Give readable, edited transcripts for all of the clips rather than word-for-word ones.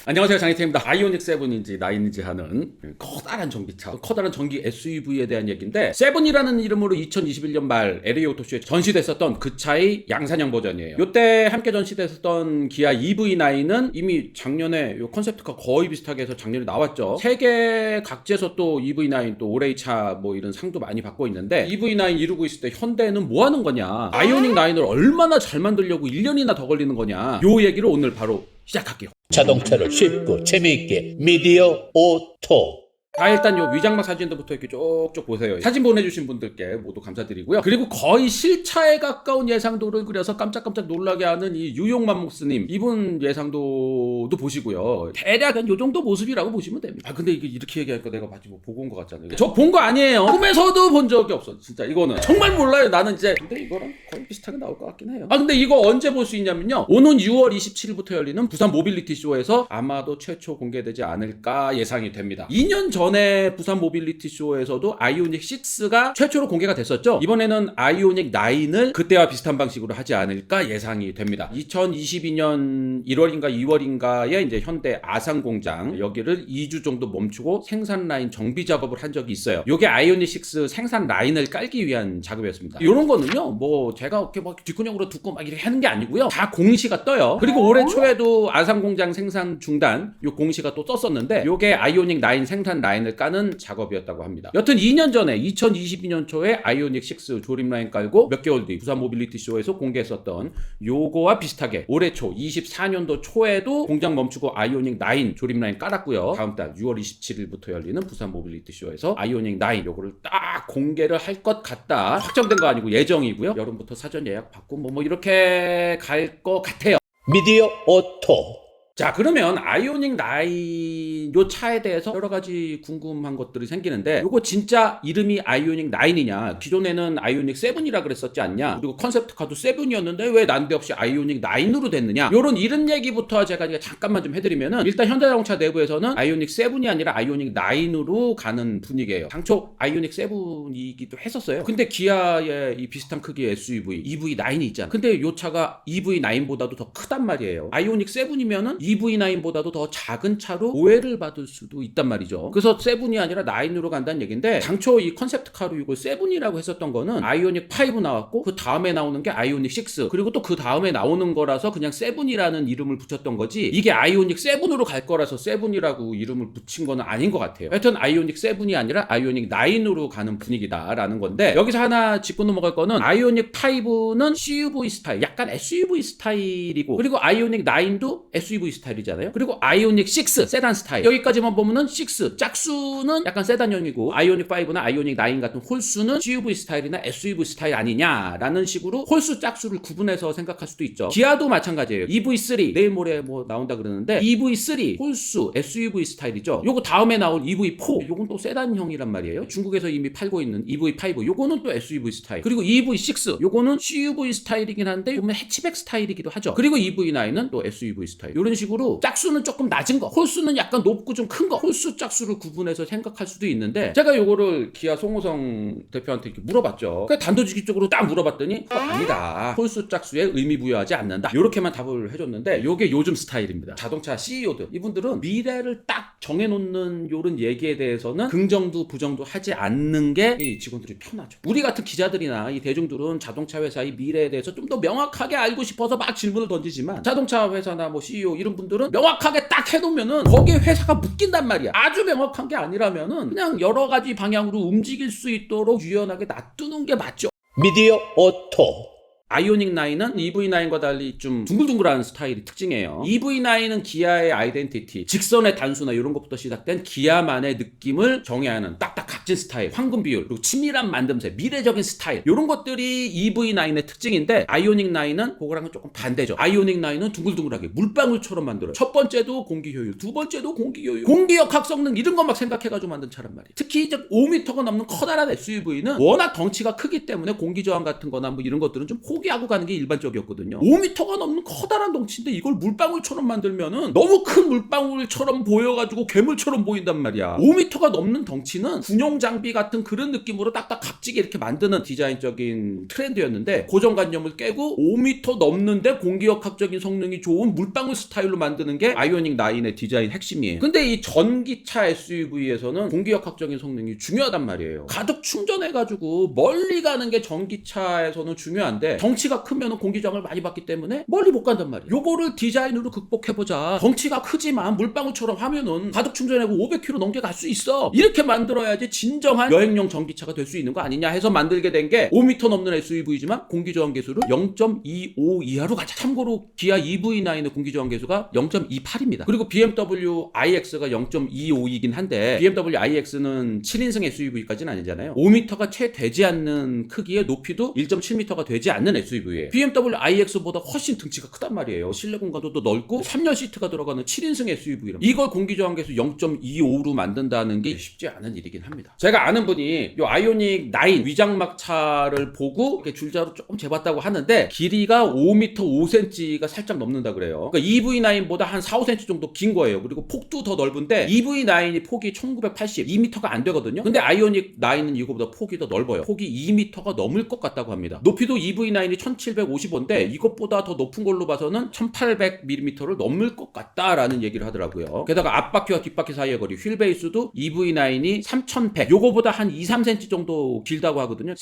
안녕하세요, 장희태입니다. 아이오닉 7인지 9인지 하는 커다란 전기차, 커다란 전기 SUV에 대한 얘기인데, 7이라는 이름으로 2021년 말 LA 오토쇼에 전시됐었던 그 차의 양산형 버전이에요. 요때 함께 전시됐었던 기아 EV9은 이미 작년에 요 컨셉트가 거의 비슷하게 해서 작년에 나왔죠. 세계 각지에서 또 EV9 또 올해의 차 뭐 이런 상도 많이 받고 있는데, EV9 이루고 있을 때 현대는 뭐 하는 거냐, 아이오닉 9을 얼마나 잘 만들려고 1년이나 더 걸리는 거냐, 요 얘기를 오늘 바로 시작할게요. 자동차를 쉽고 재미있게 미디어 오토. 일단 요 위장막 사진부터 이렇게 쪽쪽 보세요. 사진 보내주신 분들께 모두 감사드리고요. 그리고 거의 실차에 가까운 예상도를 그려서 깜짝깜짝 놀라게 하는 이 유용맘모스님, 이분 예상도도 보시고요. 대략은 요 정도 모습이라고 보시면 됩니다. 근데 이게 이렇게 얘기하니까 내가 마치 뭐 보고 온 것 같잖아요. 저 본 거 아니에요. 꿈에서도 본 적이 없어. 진짜 이거는 정말 몰라요. 나는 이제 근데 이거랑 거의 비슷하게 나올 것 같긴 해요. 근데 이거 언제 볼 수 있냐면요, 오는 6월 27일부터 열리는 부산 모빌리티 쇼에서 아마도 최초 공개되지 않을까 예상이 됩니다. 2년 전에 부산 모빌리티 쇼에서도 아이오닉 6가 최초로 공개가 됐었죠. 이번에는 아이오닉 9을 그때와 비슷한 방식으로 하지 않을까 예상이 됩니다. 2022년 1월인가 2월인가에 이제 현대 아산 공장 여기를 2주 정도 멈추고 생산 라인 정비 작업을 한 적이 있어요. 요게 아이오닉 6 생산 라인을 깔기 위한 작업이었습니다. 요런 거는요, 뭐 제가 이렇게 막 뒷근육으로 듣고 막 이렇게 하는 게 아니고요, 다 공시가 떠요. 그리고 올해 초에도 아산 공장 생산 중단 요 공시가 또 떴었는데, 요게 아이오닉 9 생산 라인을 까는 작업이었다고 합니다. 여튼 2년 전에 2022년 초에 아이오닉 6 조립 라인 깔고 몇 개월 뒤 부산 모빌리티 쇼에서 공개했었던 요거와 비슷하게 올해 초 24년도 초에도 공장 멈추고 아이오닉 9 조립 라인 깔았고요. 다음 달 6월 27일부터 열리는 부산 모빌리티 쇼에서 아이오닉 9 요거를 딱 공개를 할 것 같다. 확정된 거 아니고 예정이고요. 여름부터 사전 예약 받고 뭐 이렇게 갈 것 같아요. 미디어 오토. 자, 그러면 아이오닉 9 요 차에 대해서 여러 가지 궁금한 것들이 생기는데, 요거 진짜 이름이 아이오닉 9이냐, 기존에는 아이오닉 7이라 그랬었지 않냐, 그리고 컨셉트카도 7이었는데 왜 난데없이 아이오닉 9으로 됐느냐, 요런 이름 얘기부터 제가 잠깐만 좀 해드리면은, 일단 현대자동차 내부에서는 아이오닉 7이 아니라 아이오닉 9으로 가는 분위기예요. 당초 아이오닉 7이기도 했었어요. 근데 기아의 이 비슷한 크기의 SUV EV9이 있잖아. 근데 요 차가 EV9보다도 더 크단 말이에요. 아이오닉 7이면은 EV9보다도 더 작은 차로 오해를 받을 수도 있단 말이죠. 그래서 7이 아니라 9으로 간다는 얘기인데, 당초 이 컨셉트카로 이걸 7이라고 했었던 거는 아이오닉 5 나왔고 그 다음에 나오는 게 아이오닉 6, 그리고 또 그 다음에 나오는 거라서 그냥 7이라는 이름을 붙였던 거지, 이게 아이오닉 7으로 갈 거라서 7이라고 이름을 붙인 거는 아닌 것 같아요. 하여튼 아이오닉 7이 아니라 아이오닉 9으로 가는 분위기다라는 건데, 여기서 하나 짚고 넘어갈 거는 아이오닉 5는 CUV 스타일, 약간 SUV 스타일이고, 그리고 아이오닉 9도 SUV 스타일이잖아요. 그리고 아이오닉 6 세단 스타일, 여기까지만 보면은 6 짝수는 약간 세단형이고, 아이오닉 5나 아이오닉 9 같은 홀수는 CUV 스타일이나 SUV 스타일 아니냐라는 식으로 홀수 짝수를 구분해서 생각할 수도 있죠. 기아도 마찬가지예요. EV3 내일 모레 뭐 나온다 그러는데, EV3 홀수 SUV 스타일이죠. 요거 다음에 나올 EV4 요건 또 세단형이란 말이에요. 중국에서 이미 팔고 있는 EV5 요거는 또 SUV 스타일, 그리고 EV6 요거는 CUV 스타일이긴 한데 보면 해치백 스타일이기도 하죠. 그리고 EV9은 또 SUV 스타일, 요런 식으로 짝수는 조금 낮은 거, 홀수는 약간 높고 좀 큰 거, 홀수 짝수를 구분해서 생각할 수도 있는데, 제가 요거를 기아 송호성 대표한테 이렇게 물어봤죠. 그러니까 단도직입적으로 딱 물어봤더니 아니다, 홀수 짝수에 의미 부여하지 않는다, 요렇게만 답을 해줬는데, 요게 요즘 스타일입니다. 자동차 CEO들 이분들은 미래를 딱 정해놓는 요런 얘기에 대해서는 긍정도 부정도 하지 않는 게 이 직원들이 편하죠. 우리 같은 기자들이나 이 대중들은 자동차 회사의 미래에 대해서 좀 더 명확하게 알고 싶어서 막 질문을 던지지만, 자동차 회사나 뭐 CEO 이런 분들은 명확하게 딱 해놓으면은 거기에 회사가 묶인단 말이야. 아주 명확한 게 아니라면은 그냥 여러 가지 방향으로 움직일 수 있도록 유연하게 놔두는 게 맞죠. 미디어 오토. 아이오닉 9은 EV9과 달리 좀 둥글둥글한 스타일이 특징이에요. EV9은 기아의 아이덴티티, 직선의 단수나 이런 것부터 시작된 기아만의 느낌을 정의하는 딱딱 값진 스타일, 황금 비율, 그리고 치밀한 만듦새, 미래적인 스타일, 이런 것들이 EV9의 특징인데, 아이오닉 9은 그거랑은 조금 반대죠. 아이오닉 9은 둥글둥글하게 물방울처럼 만들어요. 첫 번째도 공기 효율, 두 번째도 공기 효율, 공기역 합성능 이런 거 막 생각해가지고 만든 차란 말이에요. 특히 이제 5m가 넘는 커다란 SUV는 워낙 덩치가 크기 때문에 공기 저항 같은 거나 뭐 이런 것들은 좀 포기하고 가는 게 일반적이었거든요. 5m가 넘는 커다란 덩치인데 이걸 물방울처럼 만들면은 너무 큰 물방울처럼 보여가지고 괴물처럼 보인단 말이야. 5m가 넘는 덩치는 군용 전용 장비 같은 그런 느낌으로 딱딱 각지게 이렇게 만드는 디자인적인 트렌드였는데 고정관념을 깨고 5m 넘는데 공기역학적인 성능이 좋은 물방울 스타일로 만드는 게 아이오닉 9의 디자인 핵심이에요. 근데 이 전기차 SUV에서는 공기역학적인 성능이 중요하단 말이에요. 가득 충전해가지고 멀리 가는 게 전기차에서는 중요한데 덩치가 크면 공기저항을 많이 받기 때문에 멀리 못 간단 말이에요. 요거를 디자인으로 극복해보자. 덩치가 크지만 물방울처럼 하면은 가득 충전하고 500km 넘게 갈 수 있어. 이렇게 만들어야지 진정한 여행용 전기차가 될 수 있는 거 아니냐 해서 만들게 된 게 5m 넘는 SUV지만 공기저항 계수를 0.25 이하로 가자. 참고로 기아 EV9의 공기저항 계수가 0.28입니다. 그리고 BMW iX가 0.25이긴 한데 BMW iX는 7인승 SUV까지는 아니잖아요. 5m가 채 되지 않는 크기의 높이도 1.7m가 되지 않는 SUV예요. BMW iX보다 훨씬 등치가 크단 말이에요. 실내 공간도 넓고 3열 시트가 들어가는 7인승 SUV라면 이걸 공기저항 계수 0.25로 만든다는 게 쉽지 않은 일이긴 합니다. 제가 아는 분이 요 아이오닉 9 위장막차를 보고 이렇게 줄자로 조금 재봤다고 하는데 길이가 5m 5cm가 살짝 넘는다 그래요. 그러니까 EV9보다 한 4, 5cm 정도 긴 거예요. 그리고 폭도 더 넓은데 EV9이 폭이 1980, 2m가 안 되거든요. 근데 아이오닉 9은 이거보다 폭이 더 넓어요. 폭이 2m가 넘을 것 같다고 합니다. 높이도 EV9이 1755인데 이것보다 더 높은 걸로 봐서는 1800mm를 넘을 것 같다라는 얘기를 하더라고요. 게다가 앞바퀴와 뒷바퀴 사이의 거리, 휠베이스도 EV9이 3100, 요거보다 한 2, 3cm 정도 길다고 하거든요.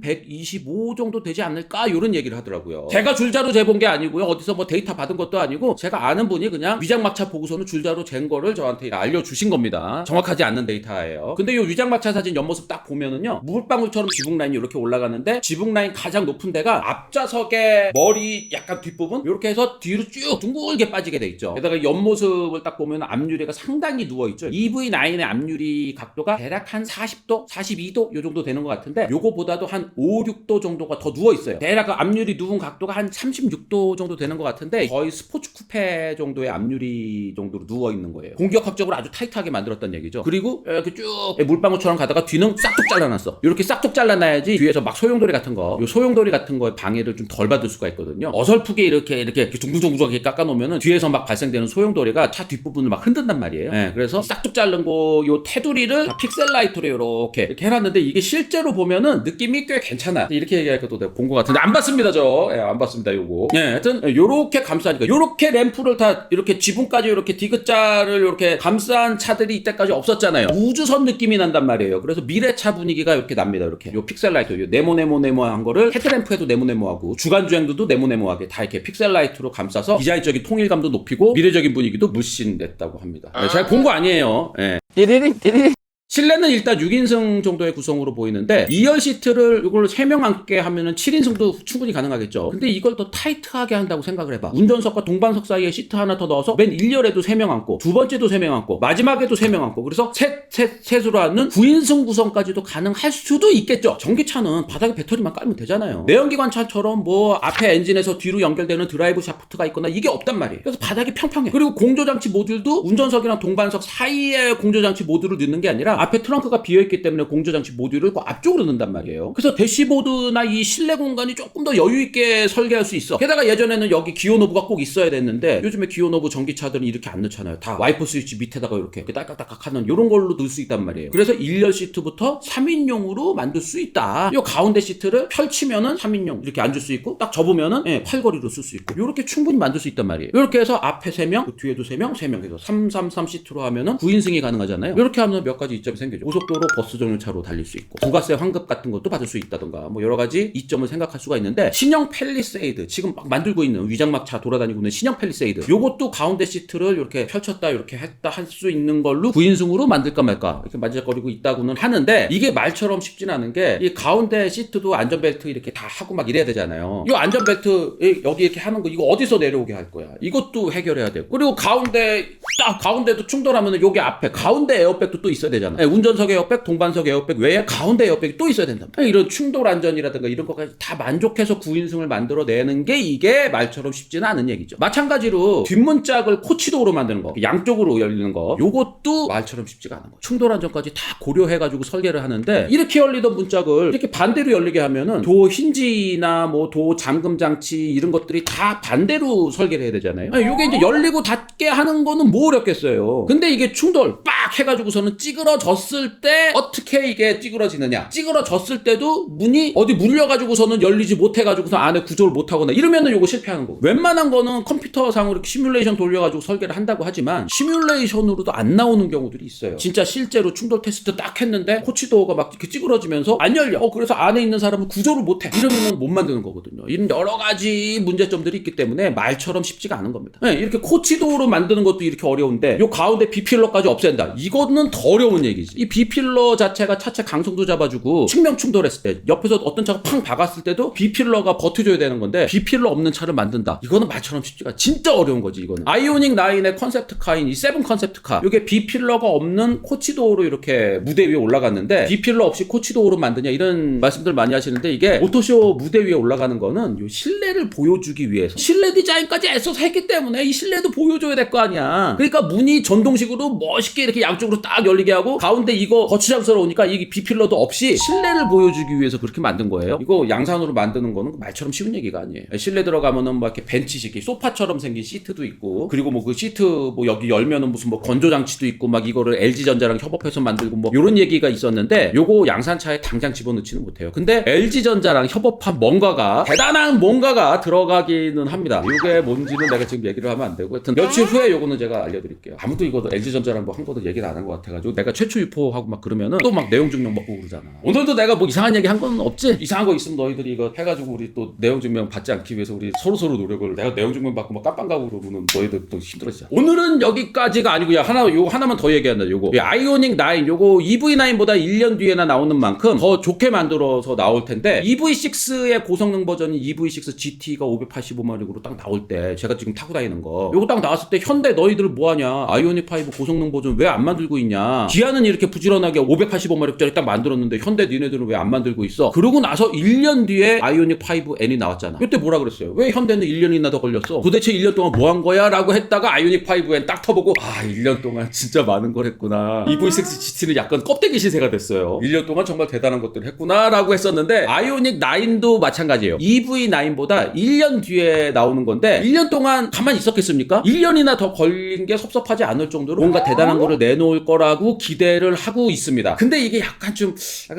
3125 정도 되지 않을까? 이런 얘기를 하더라고요. 제가 줄자로 재본 게 아니고요. 어디서 뭐 데이터 받은 것도 아니고 제가 아는 분이 그냥 위장막차 보고서는 줄자로 잰 거를 저한테 알려주신 겁니다. 정확하지 않는 데이터예요. 근데 이 위장막차 사진 옆모습 딱 보면은요. 물방울처럼 지붕 라인이 이렇게 올라가는데 지붕 라인 가장 높은 데가 앞좌석의 머리 약간 뒷부분 이렇게 해서 뒤로 쭉 둥글게 빠지게 돼 있죠. 게다가 옆모습을 딱 보면 앞유리가 상당히 누워있죠. EV9의 앞유리 각도가 대략 한 40도, 42도 요 정도 되는 것 같은데 요거보다도 한 5, 6도 정도가 더 누워있어요. 대략 그 앞유리 누운 각도가 한 36도 정도 되는 것 같은데 거의 스포츠 쿠페 정도의 앞유리 정도로 누워있는 거예요. 공격학적으로 아주 타이트하게 만들었다는 얘기죠. 그리고 이렇게 쭉 물방울처럼 가다가 뒤는 싹둑 잘라놨어. 이렇게 싹둑 잘라놔야지 뒤에서 막 소용돌이 같은 거, 요 소용돌이 같은 거에 방해를 좀 덜 받을 수가 있거든요. 어설프게 이렇게 둥둥둥둥하게 깎아놓으면은 뒤에서 막 발생되는 소용돌이가 차 뒷부분을 막 흔든단 말이에요. 네, 그래서 싹둑 자른 거 요 테두리를 다 픽셀라이트로 이렇게 해놨는데 이게 실제로 보면은 느낌이 꽤 괜찮아요. 이렇게 얘기하니까 또 내가 본 것 같은데 안 봤습니다 저. 예, 안 봤습니다 요거. 예, 하여튼 요렇게 감싸니까 요렇게 램프를 다 이렇게 지붕까지 이렇게 디귿자를 이렇게 감싼 차들이 이때까지 없었잖아요. 우주선 느낌이 난단 말이에요. 그래서 미래차 분위기가 이렇게 납니다. 이렇게 요 픽셀라이트 요 네모한 거를 헤드램프에도 네모하고 주간주행도도 네모하게 다 이렇게 픽셀라이트로 감싸서 디자인적인 통일감도 높이고 미래적인 분위기도 물씬 냈다고 합니다. 예, 제가 본 거 아니에요. 예. 띠리링 실내는 일단 6인승 정도의 구성으로 보이는데 2열 시트를 이걸 3명 앉게 하면은 7인승도 충분히 가능하겠죠. 근데 이걸 더 타이트하게 한다고 생각을 해봐. 운전석과 동반석 사이에 시트 하나 더 넣어서 맨 1열에도 3명 앉고 두 번째도 3명 앉고 마지막에도 3명 앉고 그래서 셋으로 하는 9인승 구성까지도 가능할 수도 있겠죠. 전기차는 바닥에 배터리만 깔면 되잖아요. 내연기관차처럼 뭐 앞에 엔진에서 뒤로 연결되는 드라이브 샤프트가 있거나 이게 없단 말이에요. 그래서 바닥이 평평해. 그리고 공조장치 모듈도 운전석이랑 동반석 사이에 공조장치 모듈을 넣는 게 아니라 앞에 트렁크가 비어있기 때문에 공조장치 모듈을 그 앞쪽으로 넣는단 말이에요. 그래서 대시보드나 이 실내 공간이 조금 더 여유있게 설계할 수 있어. 게다가 예전에는 여기 기어노브가 꼭 있어야 됐는데 요즘에 기어노브 전기차들은 이렇게 안 넣잖아요. 다 와이퍼 스위치 밑에다가 이렇게 딸깍딸깍 하는 이런 걸로 넣을 수 있단 말이에요. 그래서 1열 시트부터 3인용으로 만들 수 있다. 이 가운데 시트를 펼치면은 3인용 이렇게 앉을 수 있고 딱 접으면은 팔걸이로 쓸 수 있고 이렇게 충분히 만들 수 있단 말이에요. 이렇게 해서 앞에 3명, 그 뒤에도 3명 해서 333 시트로 하면은 9인승이 가능하잖아요. 이렇게 하면 몇 가지 이점이 생기죠. 고속도로 버스 전용차로 달릴 수 있고 부가세 환급 같은 것도 받을 수 있다던가 뭐 여러 가지 이점을 생각할 수가 있는데 신형 팰리세이드 지금 막 만들고 있는 위장막차 돌아다니고 있는 신형 팰리세이드 요것도 가운데 시트를 이렇게 펼쳤다 이렇게 했다 할 수 있는 걸로 9인승으로 만들까 말까 이렇게 만질거리고 있다고는 하는데 이게 말처럼 쉽진 않은 게 이 가운데 시트도 안전벨트 이렇게 다 하고 막 이래야 되잖아요. 이 안전벨트 여기 이렇게 하는 거 이거 어디서 내려오게 할 거야. 이것도 해결해야 되고 그리고 가운데도 충돌하면 여기 앞에 가운데 에어백도 또 있어야 되잖아. 운전석 에어백, 동반석 에어백 외에 가운데 에어백이 또 있어야 된다. 이런 충돌 안전이라든가 이런 것까지 다 만족해서 9인승을 만들어내는 게 이게 말처럼 쉽지는 않은 얘기죠. 마찬가지로 뒷문짝을 코치도어로 만드는 거, 양쪽으로 열리는 거, 요것도 말처럼 쉽지가 않은 거죠. 충돌 안전까지 다 고려해가지고 설계를 하는데 이렇게 열리던 문짝을 이렇게 반대로 열리게 하면은 도 힌지나 뭐 도 잠금 장치 이런 것들이 다 반대로 설계를 해야 되잖아요. 요게 이제 열리고 닫게 하는 거는 뭐 어렵겠어요. 근데 이게 충돌 빡 해가지고서는 찌그러져 찌그러졌을 때 어떻게 이게 찌그러지느냐. 찌그러졌을 때도 문이 어디 물려가지고서는 열리지 못해가지고서 안에 구조를 못하거나 이러면은 요거 실패하는 거고. 웬만한 거는 컴퓨터상으로 이렇게 시뮬레이션 돌려가지고 설계를 한다고 하지만 시뮬레이션으로도 안 나오는 경우들이 있어요. 진짜 실제로 충돌 테스트 딱 했는데 코치도어가 막 이렇게 찌그러지면서 안 열려. 그래서 안에 있는 사람은 구조를 못해. 이러면은 못 만드는 거거든요. 이런 여러 가지 문제점들이 있기 때문에 말처럼 쉽지가 않은 겁니다. 네, 이렇게 코치도어로 만드는 것도 이렇게 어려운데 요 가운데 B필러까지 없앤다. 이거는 더 어려운 얘기지. 이 B필러 자체가 차체 강성도 잡아주고 측면 충돌했을 때 옆에서 어떤 차가 팡 박았을 때도 B필러가 버텨줘야 되는 건데 B필러 없는 차를 만든다. 이거는 말처럼 쉽지가 진짜 어려운 거지 이거는. 아이오닉 9의 컨셉트카인 이 7 컨셉트카 이게 B필러가 없는 코치도어로 이렇게 무대 위에 올라갔는데 B필러 없이 코치도어로 만드냐 이런 말씀들 많이 하시는데 이게 오토쇼 무대 위에 올라가는 거는 요 실내를 보여주기 위해서 실내 디자인까지 애써서 했기 때문에 이 실내도 보여줘야 될 거 아니야. 그러니까 문이 전동식으로 멋있게 이렇게 양쪽으로 딱 열리게 하고 가운데 이거 거추장스러우니까 이게 B필러도 없이 실내를 보여주기 위해서 그렇게 만든 거예요. 이거 양산으로 만드는 거는 말처럼 쉬운 얘기가 아니에요. 실내 들어가면은 막 이렇게 벤치식 소파처럼 생긴 시트도 있고 그리고 뭐 그 시트 뭐 여기 열면은 무슨 뭐 건조 장치도 있고 막 이거를 LG전자랑 협업해서 만들고 뭐 요런 얘기가 있었는데 요거 양산차에 당장 집어넣지는 못해요. 근데 LG전자랑 협업한 뭔가가 대단한 뭔가가 들어가기는 합니다. 이게 뭔지는 내가 지금 얘기를 하면 안 되고 하여튼 며칠 후에 요거는 제가 알려드릴게요. 아무도 이거 LG전자랑 뭐 한 거도 얘기를 안 한 것 같아가지고 내가 최초 유포하고 막 그러면은 또 막 내용 증명 받고 그러잖아. 오늘도 내가 뭐 이상한 얘기 한 건 없지? 이상한 거 있으면 너희들이 이거 해가지고 우리 또 내용 증명 받지 않기 위해서 우리 서로 노력을 내가 내용 증명 받고 막 깜빵 가고 그러면은 너희들 또 힘들어지잖아. 오늘은 여기까지가 아니고 요 하나만 더 얘기한다. 요거 아이오닉 9 요거 EV9보다 1년 뒤에나 나오는 만큼 더 좋게 만들어서 나올 텐데 EV6의 고성능 버전인 EV6 GT가 585마력으로 딱 나올 때 제가 지금 타고 다니는 거 요거 딱 나왔을 때 현대 너희들 뭐하냐 아이오닉 5 고성능 버전 왜 안 만들고 있냐. 기아는 이렇게 부지런하게 585마력짜리 딱 만들었는데 현대 니네들은 왜 안 만들고 있어. 그러고 나서 1년 뒤에 아이오닉 5N이 나왔잖아. 이때 뭐라 그랬어요. 왜 현대는 1년이나 더 걸렸어. 도대체 1년 동안 뭐 한 거야 라고 했다가 아이오닉 5N 딱 터보고 1년 동안 진짜 많은 걸 했구나. EV6 GT는 약간 껍데기 시세가 됐어요. 1년 동안 정말 대단한 것들을 했구나 라고 했었는데 아이오닉 9도 마찬가지예요. EV9보다 1년 뒤에 나오는 건데 1년 동안 가만히 있었겠습니까? 1년이나 더 걸린 게 섭섭하지 않을 정도로 뭔가 대단한 거를 내놓을 거라고 기대를 하고 있습니다. 근데 이게 약간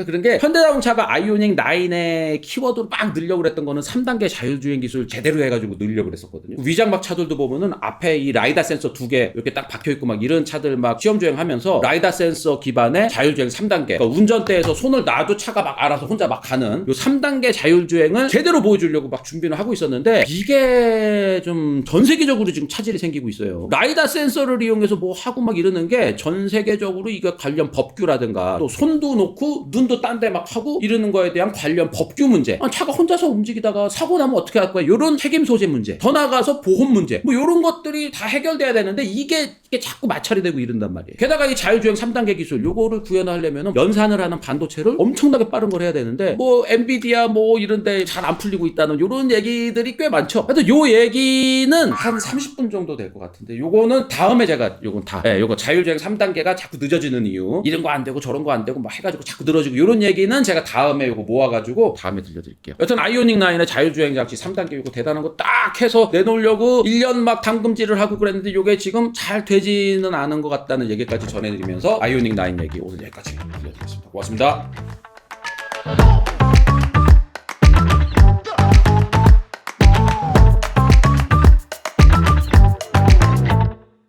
그런 게 현대자동차가 아이오닉 9의 키워드로 막 늘려고 그랬던 거는 3단계 자율주행 기술 제대로 해가지고 늘려고 그랬었거든요. 위장막 차들도 보면은 앞에 이 라이다 센서 2개 이렇게 딱 박혀있고 막 이런 차들 막 시험주행하면서 라이다 센서 기반의 자율주행 3단계 그러니까 운전대에서 손을 놔도 차가 막 알아서 혼자 막 가는 요 3단계 자율주행을 제대로 보여주려고 막 준비를 하고 있었는데 이게 좀 전 세계적으로 지금 차질이 생기고 있어요. 라이다 센서를 이용해서 뭐 하고 막 이러는 게 전 세계적으로 이거 관련 법규라든가 또 손도 놓고 눈도 딴 데 막 하고 이러는 거에 대한 관련 법규 문제 차가 혼자서 움직이다가 사고 나면 어떻게 할 거야 요런 책임 소재 문제 더 나아가서 보험 문제 뭐 요런 것들이 다 해결돼야 되는데 이게 자꾸 마찰이 되고 이런단 말이에요. 게다가 이 자율주행 3단계 기술 요거를 구현하려면 연산을 하는 반도체를 엄청나게 빠른 걸 해야 되는데 뭐 엔비디아 뭐 이런데 잘 안 풀리고 있다는 요런 얘기들이 꽤 많죠. 하여튼 요 얘기는 한 30분 정도 될 것 같은데 요거는 다음에 제가 요거 자율주행 3단계가 자꾸 늦어지는 이유 이런 거 안 되고 저런 거 안 되고 막 해가지고 자꾸 늘어지고 요런 얘기는 제가 다음에 요거 모아가지고 다음에 들려드릴게요. 여튼 아이오닉 9의 자율주행 장치 3단계 요거 대단한 거 딱 해서 내놓으려고 1년 막 당금질을 하고 그랬는데 요게 지금 잘 되지는 않은 것 같다는 얘기까지 전해드리면서 아이오닉 9 얘기 오늘 여기까지 들려드리겠습니다. 고맙습니다.